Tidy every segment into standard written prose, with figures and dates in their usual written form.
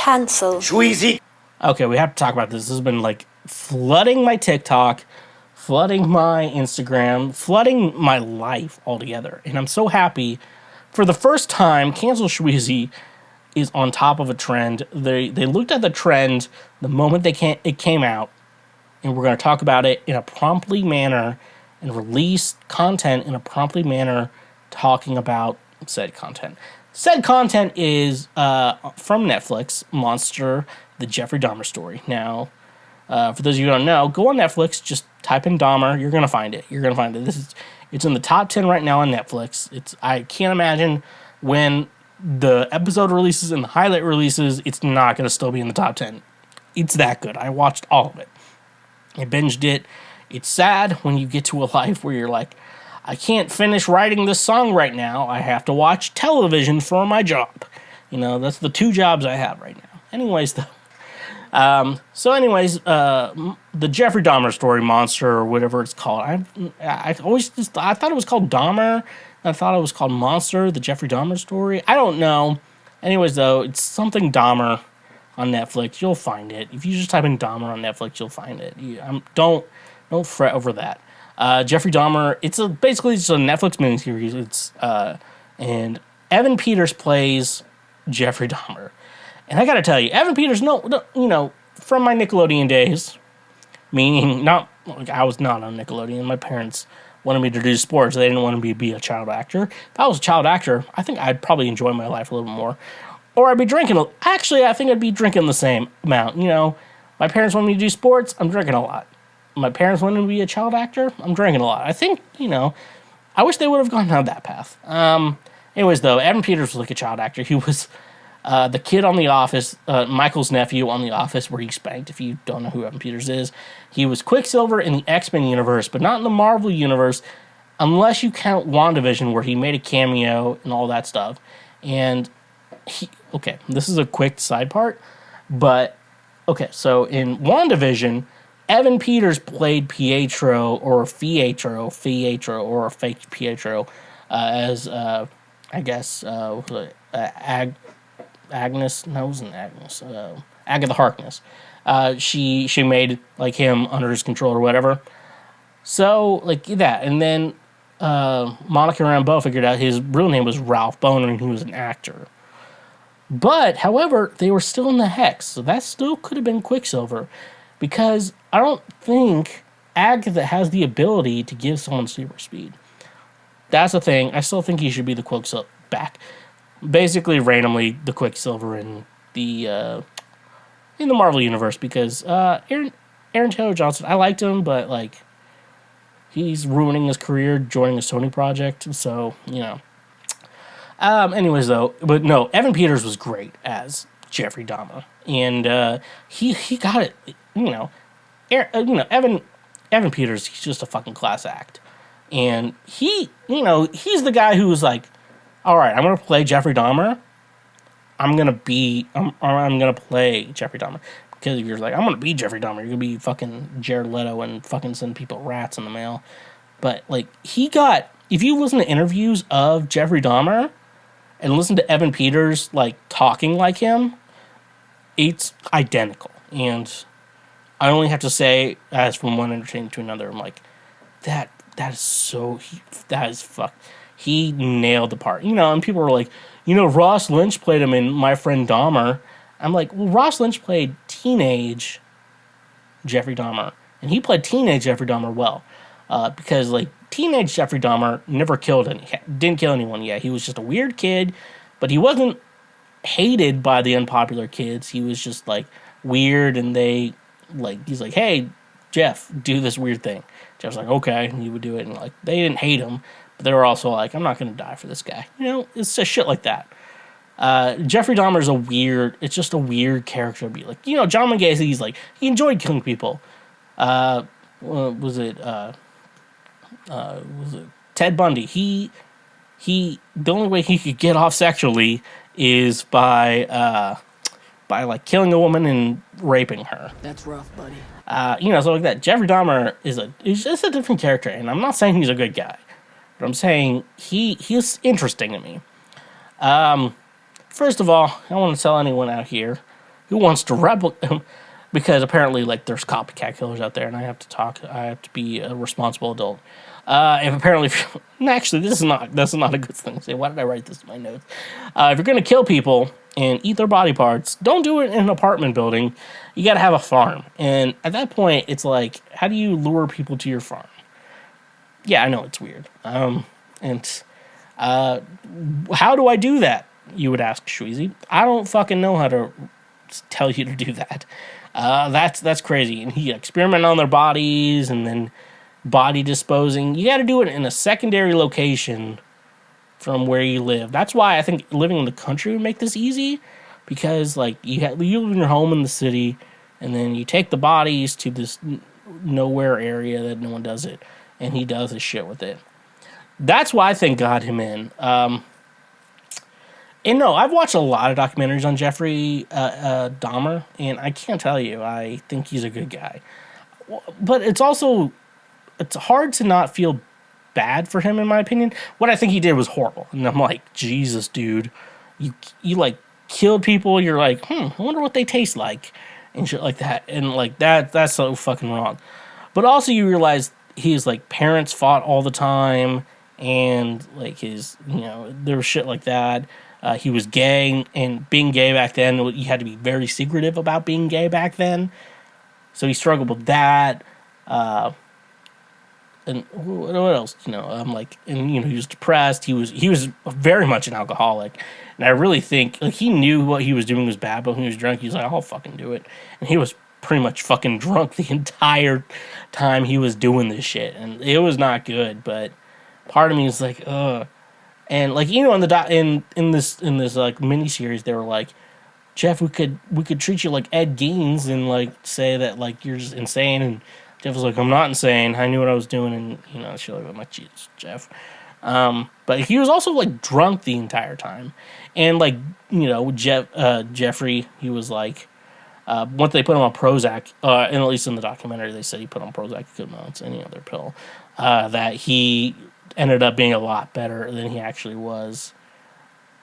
Cancel. Schweezy. Okay, we have to talk about this. This has been like flooding my TikTok, flooding my Instagram, flooding my life altogether. And I'm so happy. For the first time, Cancel Schweezy is on top of a trend. They looked at the trend the moment it came out, and we're going to talk about it in a promptly manner and release content in a promptly manner talking about said content. Said content is from Netflix, Monster, the Jeffrey Dahmer story. Now, for those of you who don't know, go on Netflix, just type in Dahmer, you're going to find it. It's in the top 10 right now on Netflix. I can't imagine when the episode releases and the highlight releases, it's not going to still be in the top 10. It's that good. I watched all of it. I binged it. It's sad when you get to a life where you're like, I can't finish writing this song right now. I have to watch television for my job. You know, that's the two jobs I have right now. Anyways, though. The Jeffrey Dahmer story, Monster, or whatever it's called. I thought it was called Dahmer. I thought it was called Monster, the Jeffrey Dahmer story. I don't know. Anyways, though, it's something Dahmer on Netflix. You'll find it. If you just type in Dahmer on Netflix, you'll find it. Don't fret over that. Jeffrey Dahmer. It's basically just a Netflix miniseries. And Evan Peters plays Jeffrey Dahmer. And I gotta tell you, Evan Peters, from my Nickelodeon days, meaning I was not on Nickelodeon. My parents wanted me to do sports. They didn't want me to be a child actor. If I was a child actor, I think I'd probably enjoy my life a little bit more. Or I'd be drinking. Actually, I think I'd be drinking the same amount. My parents wanted me to do sports. I'm drinking a lot. My parents wanted me to be a child actor. I'm drinking a lot. I think, I wish they would have gone down that path. Anyways, though, Evan Peters was like a child actor. He was the kid on The Office, Michael's nephew on The Office, where he spanked, if you don't know who Evan Peters is. He was Quicksilver in the X-Men universe, but not in the Marvel universe, unless you count WandaVision, where he made a cameo and all that stuff. And this is a quick side part, but, so in WandaVision, Evan Peters played Pietro, or Fietro, or fake Pietro, as, Agnes. No, it wasn't Agnes. Agatha Harkness. She made like him under his control or whatever. So like that, and then Monica Rambeau figured out his real name was Ralph Boner, and he was an actor. But however, they were still in the Hex, so that still could have been Quicksilver, because I don't think Agatha has the ability to give someone super speed. That's the thing. I still think he should be the Quicksilver back. Basically, randomly, the Quicksilver in the Marvel universe, because Aaron Taylor Johnson, I liked him, but like he's ruining his career joining a Sony project. So anyways, though, but no, Evan Peters was great as Jeffrey Dahmer, and he got it. Evan Peters, he's just a fucking class act, and he's the guy who was like, all right, I'm going to play Jeffrey Dahmer. I'm going to play Jeffrey Dahmer. Because if you're like, I'm going to be Jeffrey Dahmer, you're going to be fucking Jared Leto and fucking send people rats in the mail. But, like, if you listen to interviews of Jeffrey Dahmer and listen to Evan Peters, like, talking like him, it's identical. And I only have to say, as from one entertainment to another, I'm like, that is fuck. He nailed the part. And people were like, Ross Lynch played him in My Friend Dahmer. I'm like, well, Ross Lynch played teenage Jeffrey Dahmer. And he played teenage Jeffrey Dahmer well. Because, like, teenage Jeffrey Dahmer never didn't kill anyone yet. He was just a weird kid, but he wasn't hated by the unpopular kids. He was just, like, weird, and he's like, hey, Jeff, do this weird thing. Jeff's like, okay, and he would do it, and, like, they didn't hate him. They were also like, I'm not going to die for this guy. It's just shit like that. Jeffrey Dahmer's it's just a weird character to be like, John Gacy's like, he enjoyed killing people. Was it Ted Bundy? He, the only way he could get off sexually is by like killing a woman and raping her. That's rough, buddy. So like that. Jeffrey Dahmer is just a different character, and I'm not saying he's a good guy. But I'm saying he's interesting to me. First of all, I don't want to tell anyone out here, who wants to replicate, because apparently, like, there's copycat killers out there, and I have to be a responsible adult. If apparently, actually, that's not a good thing to say. Why did I write this in my notes? If you're gonna kill people and eat their body parts, don't do it in an apartment building. You gotta have a farm, and at that point, it's like, how do you lure people to your farm? Yeah, I know it's weird. And how do I do that? You would ask Schweezy. I don't fucking know how to tell you to do that. That's crazy. And he experimented on their bodies and then body disposing. You got to do it in a secondary location from where you live. That's why I think living in the country would make this easy, because like you live in your home in the city, and then you take the bodies to this nowhere area that no one does it, and he does his shit with it. That's why I think got him in. And no, I've watched a lot of documentaries on Jeffrey Dahmer, and I can't tell you, I think he's a good guy. But it's hard to not feel bad for him, in my opinion. What I think he did was horrible, and I'm like, Jesus, dude, you like killed people. You're like, I wonder what they taste like, and shit like that, and like that's so fucking wrong. But also, you realize his like parents fought all the time, and like his, there was shit like that. He was gay, and being gay back then, you had to be very secretive about being gay back then. So he struggled with that. And what else? He was depressed. He was very much an alcoholic, and I really think like he knew what he was doing was bad. But when he was drunk, he was like, "I'll fucking do it," and he was pretty much fucking drunk the entire time he was doing this shit, and it was not good. But part of me is like, ugh. And like in the in this like miniseries, they were like, Jeff, we could treat you like Ed Gein and like say that like you're just insane. And Jeff was like, I'm not insane. I knew what I was doing, and shit like that. I'm like, Jesus, Jeff. But he was also like drunk the entire time, and like Jeffrey, he was like, once they put him on Prozac, and at least in the documentary, they said he put on Prozac, he couldn't on any other pill, that he ended up being a lot better than he actually was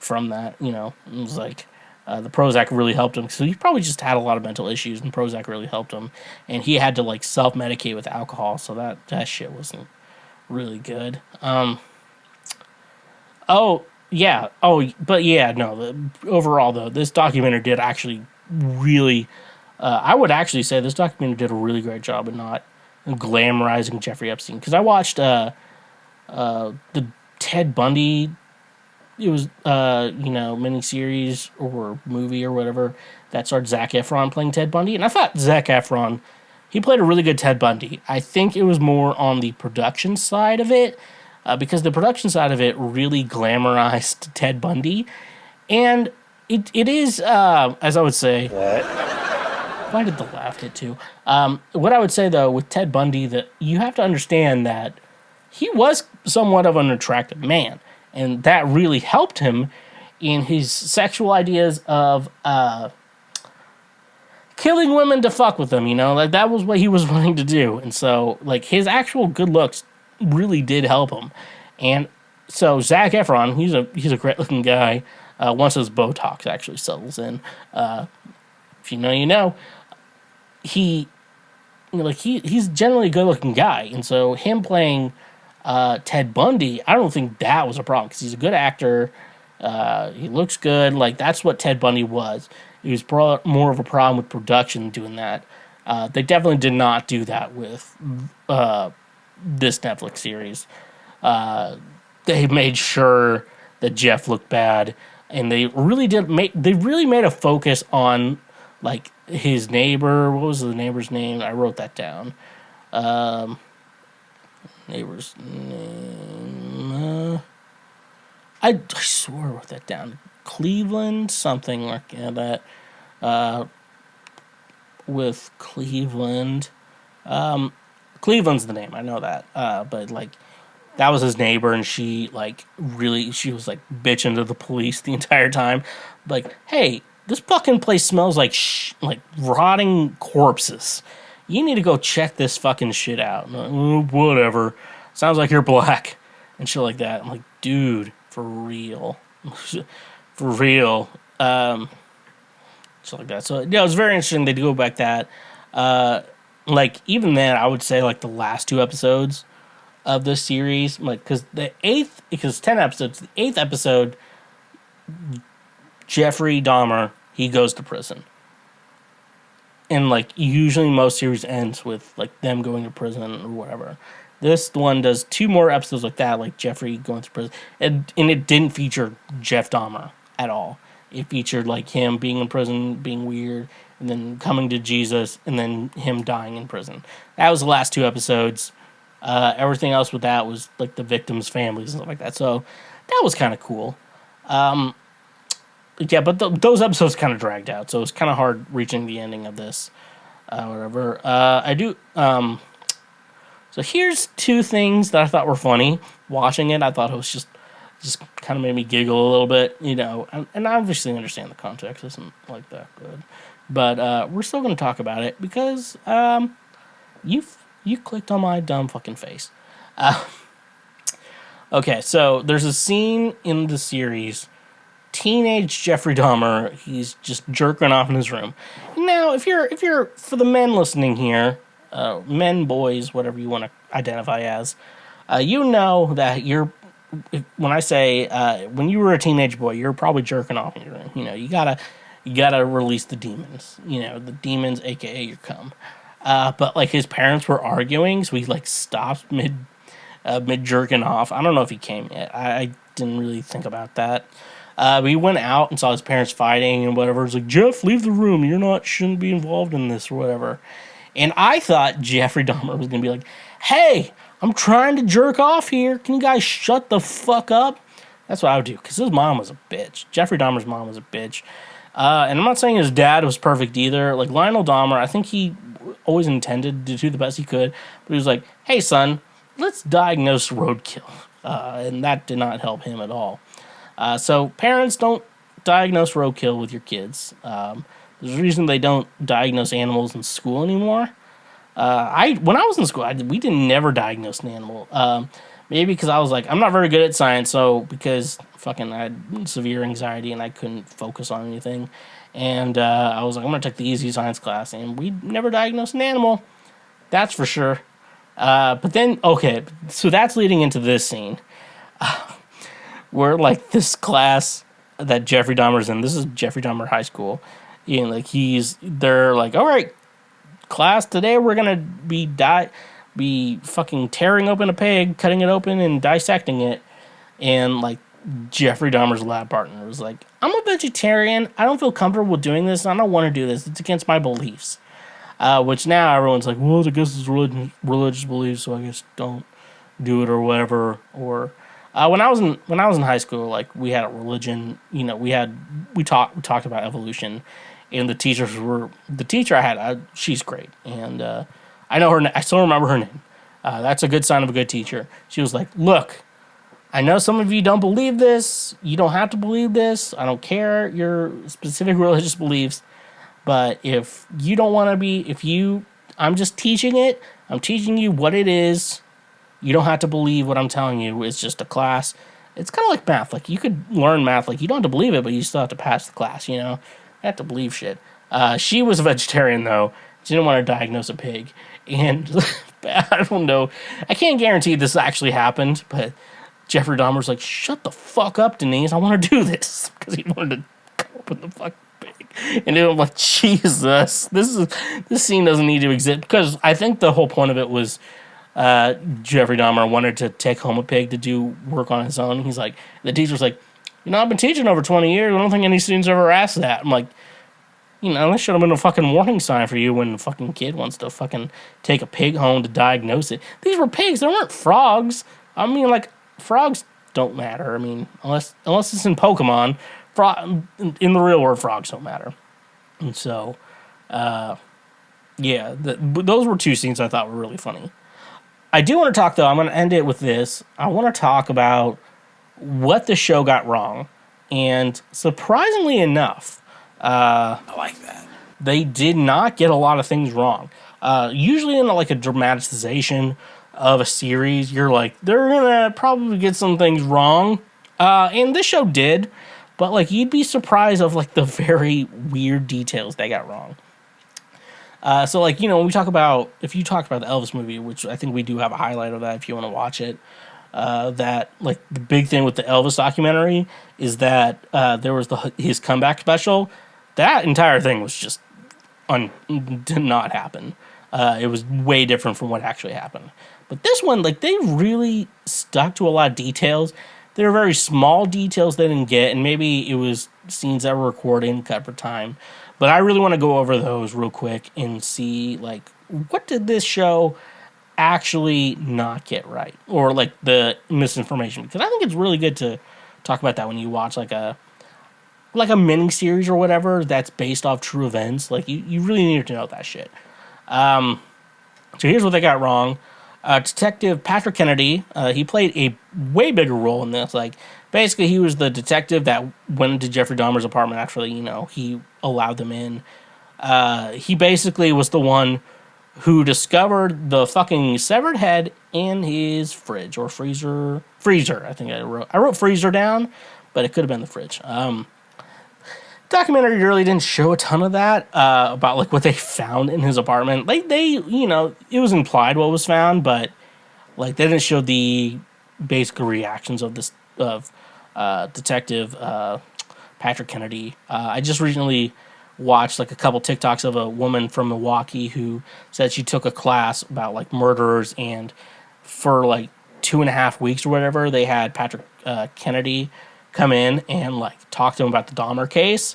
from that. It was like the Prozac really helped him, so he probably just had a lot of mental issues, and Prozac really helped him, and he had to like self-medicate with alcohol, so that shit wasn't really good. Overall though, this documentary did actually really, I would actually say this documentary did a really great job of not glamorizing Jeffrey Epstein, because I watched the Ted Bundy, it was miniseries or movie or whatever that starred Zac Efron playing Ted Bundy, and I thought Zac Efron, he played a really good Ted Bundy. I think it was more on the production side of it, because the production side of it really glamorized Ted Bundy, and it is, as I would say, what? Why did the laugh hit too? What I would say though with Ted Bundy, that you have to understand that he was somewhat of an attractive man, and that really helped him in his sexual ideas of killing women to fuck with them, like that was what he was wanting to do. And so like his actual good looks really did help him. And so Zac Efron, he's a great looking guy, once his Botox actually settles in. If you know, he's generally a good looking guy, and so him playing Ted Bundy, I don't think that was a problem, because he's a good actor. He looks good. Like, that's what Ted Bundy was. It was more of a problem with production doing that. They definitely did not do that with this Netflix series. They made sure that Jeff looked bad, and they really made a focus on like his neighbor. What was the neighbor's name? I wrote that down. Neighbor's name. I swore I wrote that down. Cleveland, something like that. With Cleveland. Cleveland's the name, I know that. But like, that was his neighbor, and she was like bitching to the police the entire time. Like, hey, this fucking place smells like rotting corpses. You need to go check this fucking shit out. Whatever. Sounds like you're black. And shit like that. I'm like, dude, for real. For real. stuff like that. So yeah, it was very interesting. They go back that. Like even then, I would say like the last 2 episodes of this series, like because 10 episodes, the 8th episode, Jeffrey Dahmer, he goes to prison. And, like, usually most series ends with, like, them going to prison or whatever. This one does 2 more episodes like that, like Jeffrey going to prison. And it didn't feature Jeff Dahmer at all. It featured, like, him being in prison, being weird, and then coming to Jesus, and then him dying in prison. That was the last 2 episodes. Everything else with that was, like, the victims' families and stuff like that. So that was kind of cool. Yeah, but those episodes kind of dragged out, so it was kind of hard reaching the ending of this. Whatever. I do. So here's 2 things that I thought were funny. Watching it, I thought it was just kind of made me giggle a little bit, you know. And I obviously understand the context isn't like that good, but we're still going to talk about it because you clicked on my dumb fucking face. Okay, so there's a scene in the series. Teenage Jeffrey Dahmer, he's just jerking off in his room. Now, if you're for the men listening here, men, boys, whatever you want to identify as, you know that when I say when you were a teenage boy, you're probably jerking off in your room. You know, you gotta release the demons. You know, the demons, aka your cum. But like his parents were arguing, so he like stopped mid jerking off. I don't know if he came yet. I didn't really think about that. We went out and saw his parents fighting and whatever. It's like, Jeff, leave the room. Shouldn't be involved in this or whatever. And I thought Jeffrey Dahmer was going to be like, hey, I'm trying to jerk off here. Can you guys shut the fuck up? That's what I would do, because his mom was a bitch. Jeffrey Dahmer's mom was a bitch. And I'm not saying his dad was perfect either. Like, Lionel Dahmer, I think he always intended to do the best he could. But he was like, hey, son, let's diagnose roadkill. And that did not help him at all. So parents, don't diagnose roadkill with your kids. There's a reason they don't diagnose animals in school anymore. When I was in school, we didn't never diagnose an animal. Maybe because I was like, I'm not very good at science, so because fucking I had severe anxiety and I couldn't focus on anything. And I was like, I'm going to take the easy science class, and we never diagnosed an animal. That's for sure. But then, okay, so that's leading into this scene. Where, like, this class that Jeffrey Dahmer's in, this is Jeffrey Dahmer High School, and, like, they're like, all right, class, today we're gonna be fucking tearing open a pig, cutting it open, and dissecting it, and, like, Jeffrey Dahmer's lab partner was like, I'm a vegetarian, I don't feel comfortable with doing this, I don't want to do this, it's against my beliefs, which now everyone's like, well, I guess it's religious beliefs, so I guess don't do it or whatever, or... When I was in high school, like, we had a religion, you know, we talked about evolution, and the teacher I had, she's great, and I know her, I still remember her name. That's a good sign of a good teacher. She was like, look, I know some of you don't believe this, you don't have to believe this, I don't care your specific religious beliefs, but if you don't want to be, I'm just teaching it, I'm teaching you what it is. You don't have to believe what I'm telling you. It's just a class. It's kind of like math. Like, you could learn math. Like, you don't have to believe it, but you still have to pass the class, you know? You have to believe shit. She was a vegetarian, though. She didn't want to diagnose a pig. And I don't know. I can't guarantee this actually happened, but Jeffrey Dahmer's like, shut the fuck up, Denise. I want to do this. Because he wanted to open the fucking pig. And I'm like, Jesus. This scene doesn't need to exist. Because I think the whole point of it was... Jeffrey Dahmer wanted to take home a pig to do work on his own. He's like, the teacher's like, I've been teaching over 20 years. I don't think any students ever asked that. I'm like, that should have been a fucking warning sign for you when the fucking kid wants to fucking take a pig home to diagnose it. These were pigs. They weren't frogs. I mean, like, frogs don't matter. I mean, unless it's in Pokemon, in the real world, frogs don't matter. And so, yeah, those were 2 scenes I thought were really funny. I do want to talk, though, I'm going to end it with this. I want to talk about what the show got wrong. And surprisingly enough... I like that. They did not get a lot of things wrong. Usually in, like, a dramatization of a series, you're like, they're going to probably get some things wrong. And this show did. but like you'd be surprised of like the very weird details they got wrong. So like, when we talk about, if you talk about the Elvis movie, which I think we do have a highlight of that if you want to watch it, that like the big thing with the Elvis documentary is that there was his comeback special. That entire thing was just did not happen. It was way different from what actually happened. But this one, like, they really stuck to a lot of details. There were very small details they didn't get, and maybe it was scenes that were recorded and cut for time. But I really want to go over those real quick and see, like, what did this show actually not get right? Or, like, the misinformation. Because I think it's really good to talk about that when you watch, like a mini series or whatever that's based off true events. Like, you really need to know that shit. So here's what they got wrong. Detective Patrick Kennedy, he played a way bigger role in this. Like, basically, he was the detective that went into Jeffrey Dahmer's apartment after, he allowed them in. He basically was the one who discovered the fucking severed head in his fridge or freezer. Freezer, I think I wrote freezer down, but it could have been the fridge. Documentary really didn't show a ton of that about like what they found in his apartment. Like it was implied what was found, but like they didn't show the basic reactions of this detective Patrick Kennedy. I just recently watched like a couple TikToks of a woman from Milwaukee who said she took a class about like murderers, and for like 2.5 weeks or whatever, they had Patrick Kennedy come in and like talk to him about the Dahmer case.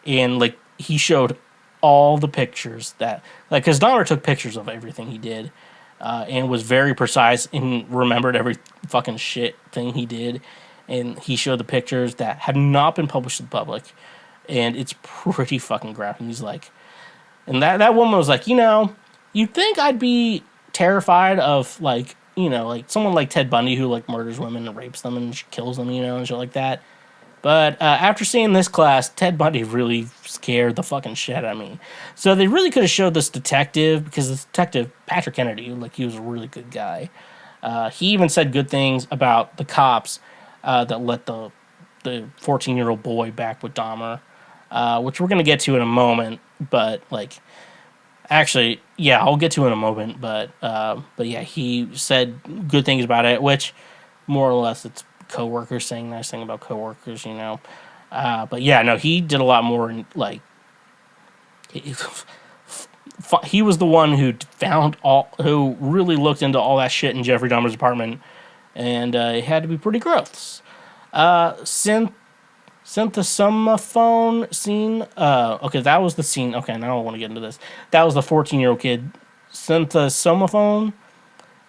And like he showed all the pictures that like because Dahmer took pictures of everything he did and was very precise and remembered every fucking shit thing he did. And he showed the pictures that had not been published to the public, and it's pretty fucking graphic. He's like, and that woman was like, you'd think I'd be terrified of like like someone like Ted Bundy who like murders women and rapes them and kills them, and shit like that. But after seeing this class, Ted Bundy really scared the fucking shit out of me. So they really could have showed this detective, because this detective, Patrick Kennedy, like he was a really good guy. He even said good things about the cops that let the 14-year-old boy back with Dahmer, which we're going to get to in a moment. But, like, actually, yeah, I'll get to in a moment. But yeah, he said good things about it, which more or less it's coworkers saying nice thing about coworkers, but yeah, no, he did a lot more. Like he was the one who who really looked into all that shit in Jeffrey Dahmer's apartment, and it had to be pretty gross. Synthesomophone scene. Okay, that was the scene. Okay, now I want to get into this. That was the 14-year-old kid. Synthesomophone.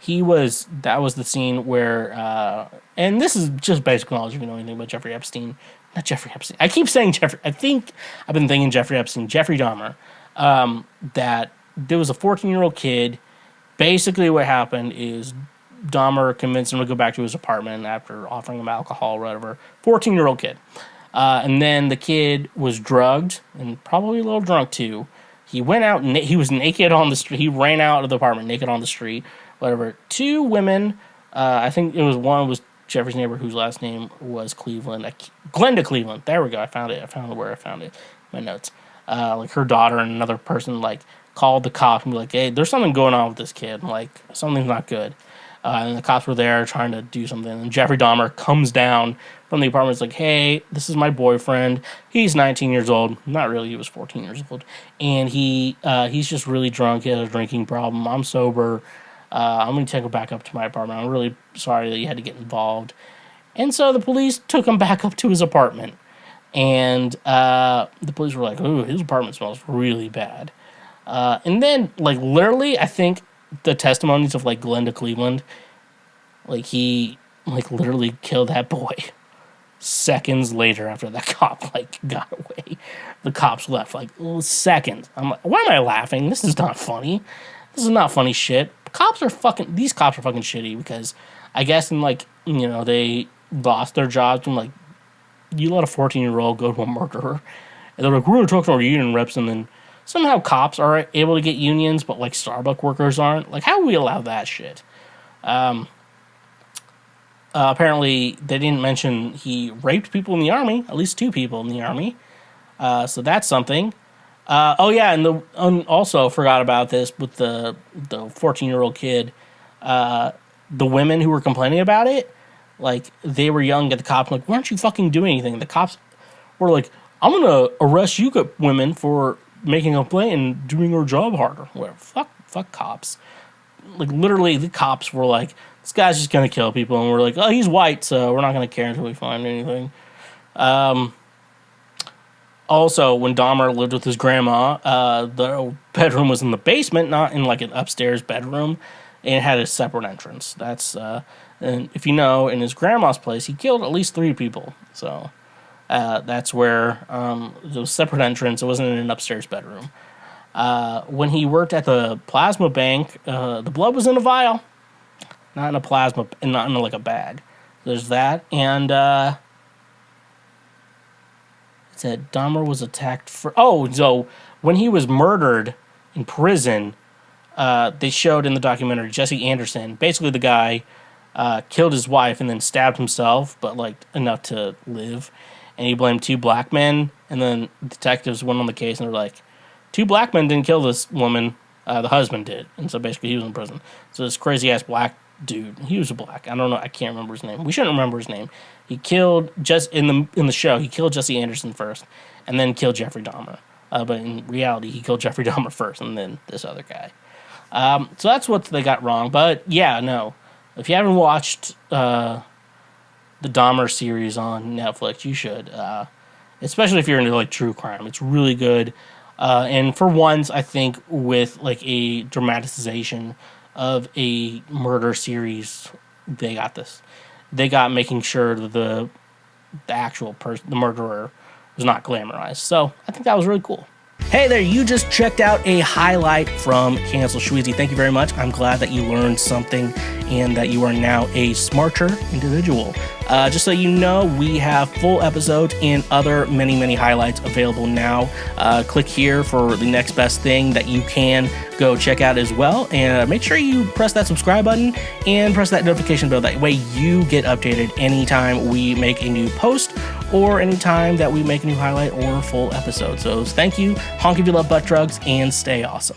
That was the scene where, and this is just basic knowledge if you know anything about Jeffrey Epstein. Not Jeffrey Epstein. I keep saying Jeffrey. I think I've been thinking Jeffrey Epstein. Jeffrey Dahmer. That there was a 14-year-old kid. Basically what happened is Dahmer convinced him to go back to his apartment after offering him alcohol or whatever. 14-year-old kid. And then the kid was drugged and probably a little drunk too. He went out, he was naked on the street. He ran out of the apartment naked on the street. Whatever. 2 women, I think one was Jeffrey's neighbor whose last name was Cleveland. Glenda Cleveland. There we go. I found it. Where I found it. My notes. Like her daughter and another person like called the cops and be like, hey, there's something going on with this kid. Like something's not good. And the cops were there trying to do something. And Jeffrey Dahmer comes down from the apartment. It's like, hey, this is my boyfriend. He's 19 years old. Not really. He was 14 years old. And he's just really drunk. He has a drinking problem. I'm sober. I'm going to take him back up to my apartment. I'm really sorry that you had to get involved. And so the police took him back up to his apartment. And the police were like, ooh, his apartment smells really bad. And then, like, literally, I think the testimonies of, like, Glenda Cleveland, like, he, like, literally killed that boy seconds later after that cop, like, got away. The cops left, like, seconds. I'm like, why am I laughing? This is not funny. This is not funny shit. These cops are fucking shitty because I guess in like, they lost their jobs and like, you let a 14-year-old go to a murderer. And they're like, we're going to talk to our union reps, and then somehow cops are able to get unions, but like Starbucks workers aren't. Like, how do we allow that shit? Apparently, they didn't mention he raped people in the army, at least 2 people in the army. So that's something. Oh yeah, and also forgot about this with the 14-year-old kid. The women who were complaining about it, like they were yelling at the cops, like, "Why aren't you fucking doing anything?" The cops were like, "I'm gonna arrest you women for making a complaint and doing your job harder." Whatever. Fuck cops. Like literally, the cops were like, "This guy's just gonna kill people," and we're like, "Oh, he's white, so we're not gonna care until we find anything." Also, when Dahmer lived with his grandma, the bedroom was in the basement, not in like an upstairs bedroom, and it had a separate entrance. And if you know, in his grandma's place, he killed at least 3 people. So that's where there was a separate entrance. It wasn't in an upstairs bedroom. When he worked at the plasma bank, the blood was in a vial, not in a plasma, and not in like a bag. There's that, and said Dahmer was attacked for. Oh, so when he was murdered in prison, they showed in the documentary Jesse Anderson, basically the guy killed his wife and then stabbed himself, but like enough to live. And he blamed 2 black men, and then detectives went on the case and they're like, 2 black men didn't kill this woman, the husband did, and so basically he was in prison. So this crazy ass black dude, he was a black. I don't know. I can't remember his name. We shouldn't remember his name. He killed just in the show. He killed Jesse Anderson first, and then killed Jeffrey Dahmer. But in reality, he killed Jeffrey Dahmer first, and then this other guy. So that's what they got wrong. But yeah, no. If you haven't watched the Dahmer series on Netflix, you should. Especially if you're into like true crime, it's really good. And for once, I think with like a dramatization of a murder series, they got this. They got making sure that the actual person, the murderer, was not glamorized. So I think that was really cool. Hey there, you just checked out a highlight from Cancel Schweezy. Thank you very much. I'm glad that you learned something and that you are now a smarter individual. Just so you know, we have full episodes and other many highlights available now. Click here for the next best thing that you can go check out as well. And make sure you press that subscribe button and press that notification bell. That way you get updated anytime we make a new post or anytime that we make a new highlight or full episode. So thank you, honk if you love butt drugs, and stay awesome.